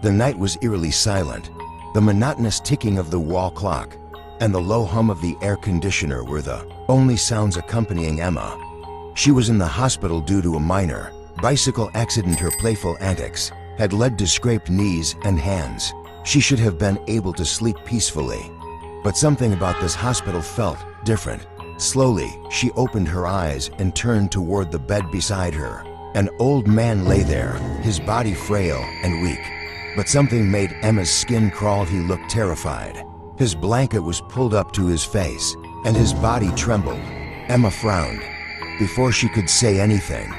The night was eerily silent. The monotonous ticking of the wall clock and the low hum of the air conditioner were the only sounds accompanying Emma. She was in the hospital due to a minor bicycle accident. Her playful antics had led to scraped knees and hands. She should have been able to sleep peacefully. But something about this hospital felt different. Slowly, she opened her eyes and turned toward the bed beside her. An old man lay there, his body frail and weak. But something made Emma's skin crawl. He looked terrified. His blanket was pulled up to his face, and his body trembled. Emma frowned. Before she could say anything,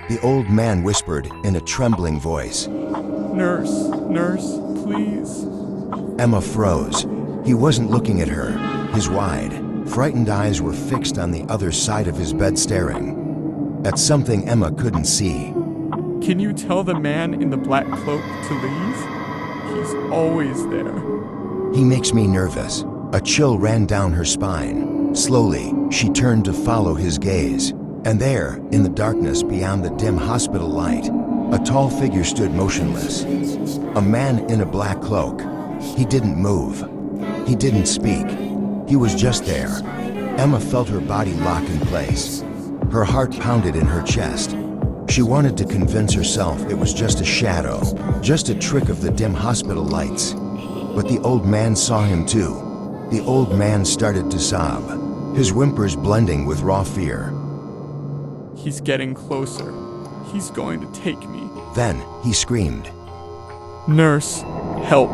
the old man whispered in a trembling voice, "Nurse, nurse, please." Emma froze. He wasn't looking at her. His wide, frightened eyes were fixed on the other side of his bed, staring at something Emma couldn't see. "Can you tell the man in the black cloak to leave? He's always there." He makes me nervous. A chill ran down her spine. Slowly, she turned to follow his gaze. And there, in the darkness beyond the dim hospital light, a tall figure stood motionless. A man in a black cloak. He didn't move. He didn't speak. He was just there. Emma felt her body lock in place. Her heart pounded in her chest. She wanted to convince herself it was just a shadow, just a trick of the dim hospital lights. But the old man saw him too. The old man started to sob, his whimpers blending with raw fear. "He's getting closer. He's going to take me." Then he screamed. "Nurse, help,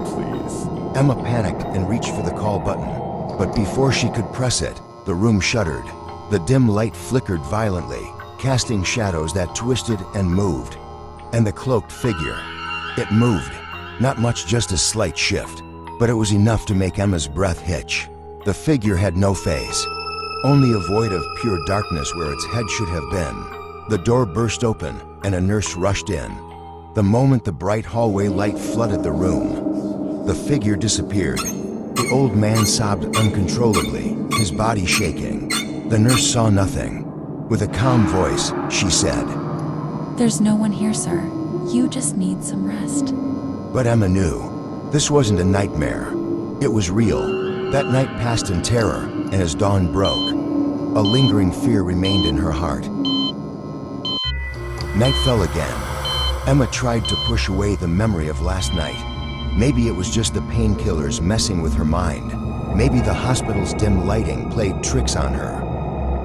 please." Emma panicked and reached for the call button. But before she could press it, the room shuddered. The dim light flickered violently, casting shadows that twisted and moved. And the cloaked figure, it moved. Not much, just a slight shift, but it was enough to make Emma's breath hitch. The figure had no face, only a void of pure darkness where its head should have been. The door burst open, and a nurse rushed in. The moment the bright hallway light flooded the room, the figure disappeared. The old man sobbed uncontrollably, his body shaking. The nurse saw nothing. With a calm voice, she said, "There's no one here, sir. You just need some rest." But Emma knew this wasn't a nightmare. It was real. That night passed in terror, and as dawn broke, a lingering fear remained in her heart. Night fell again. Emma tried to push away the memory of last night. Maybe it was just the painkillers messing with her mind. Maybe the hospital's dim lighting played tricks on her.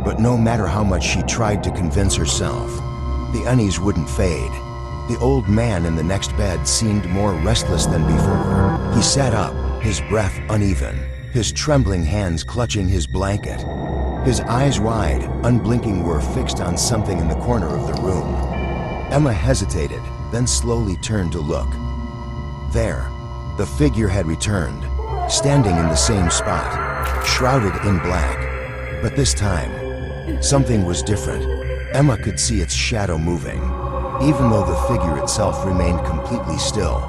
But no matter how much she tried to convince herself, the unease wouldn't fade. The old man in the next bed seemed more restless than before. He sat up, his breath uneven, his trembling hands clutching his blanket. His eyes wide, unblinking, were fixed on something in the corner of the room. Emma hesitated, then slowly turned to look. There, the figure had returned, standing in the same spot, shrouded in black. But this time, something was different. Emma could see its shadow moving, even though the figure itself remained completely still.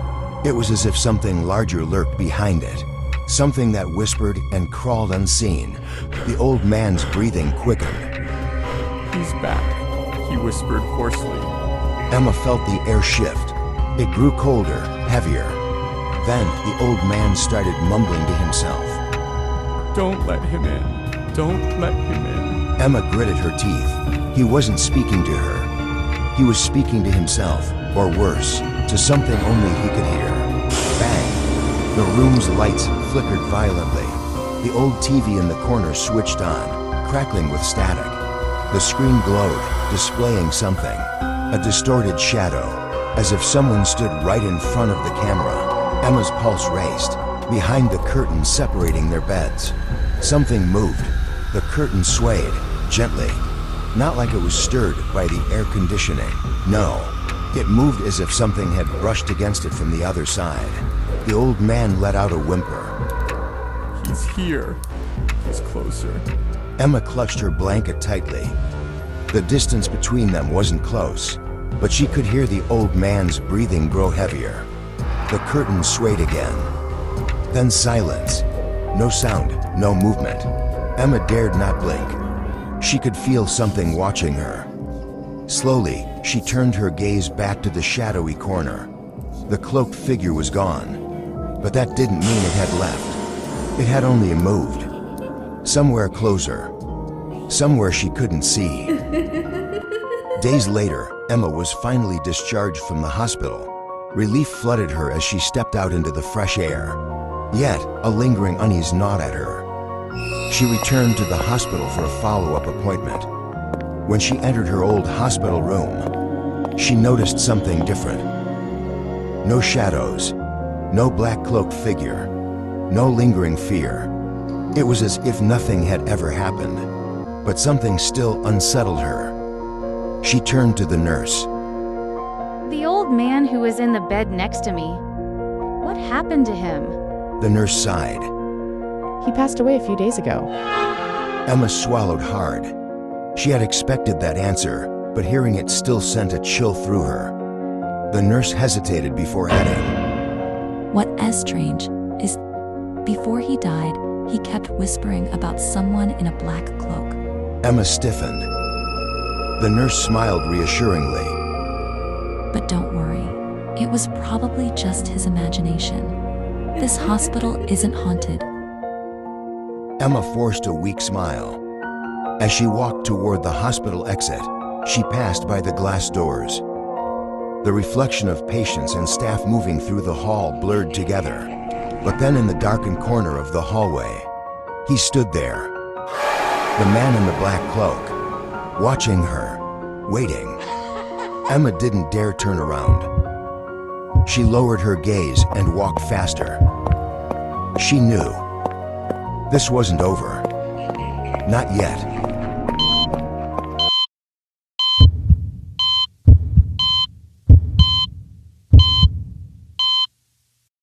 It was as if something larger lurked behind it, something that whispered and crawled unseen. The old man's breathing quickened. "He's back," he whispered hoarsely. Emma felt the air shift. It grew colder, heavier. Then the old man started mumbling to himself. "Don't let him in. Don't let him in." Emma gritted her teeth. He wasn't speaking to her. He was speaking to himself, or worse, to something only he could hear. Bang! The room's lights flickered violently. The old TV in the corner switched on, crackling with static. The screen glowed, displaying something. A distorted shadow, as if someone stood right in front of the camera. Emma's pulse raced. Behind the curtain separating their beds, something moved. The curtain swayed, gently. Not like it was stirred by the air conditioning. No, it moved as if something had brushed against it from the other side. The old man let out a whimper. "He's here. He's closer." Emma clutched her blanket tightly. The distance between them wasn't close, but she could hear the old man's breathing grow heavier. The curtain swayed again. Then silence. No sound, no movement. Emma dared not blink. She could feel something watching her. Slowly, she turned her gaze back to the shadowy corner. The cloaked figure was gone, but that didn't mean it had left. It had only moved. Somewhere closer. Somewhere she couldn't see. Days later, Emma was finally discharged from the hospital. Relief flooded her as she stepped out into the fresh air. Yet, a lingering unease gnawed at her. She returned to the hospital for a follow-up appointment. When she entered her old hospital room, she noticed something different. No shadows, no black cloaked figure, no lingering fear. It was as if nothing had ever happened, but something still unsettled her. She turned to the nurse. The old man who was in the bed next to me. What happened to him? The nurse sighed. He passed away a few days ago. Emma swallowed hard. She had expected that answer, but hearing it still sent a chill through her. The nurse hesitated before adding, What is strange is, before he died, he kept whispering about someone in a black cloak. Emma stiffened. The nurse smiled reassuringly. But don't worry, it was probably just his imagination. This hospital isn't haunted. Emma forced a weak smile. As she walked toward the hospital exit, she passed by the glass doors. The reflection of patients and staff moving through the hall blurred together. But then in the darkened corner of the hallway, he stood there. The man in the black cloak, watching her, waiting. Emma didn't dare turn around. She lowered her gaze and walked faster. She knew. This wasn't over. Not yet.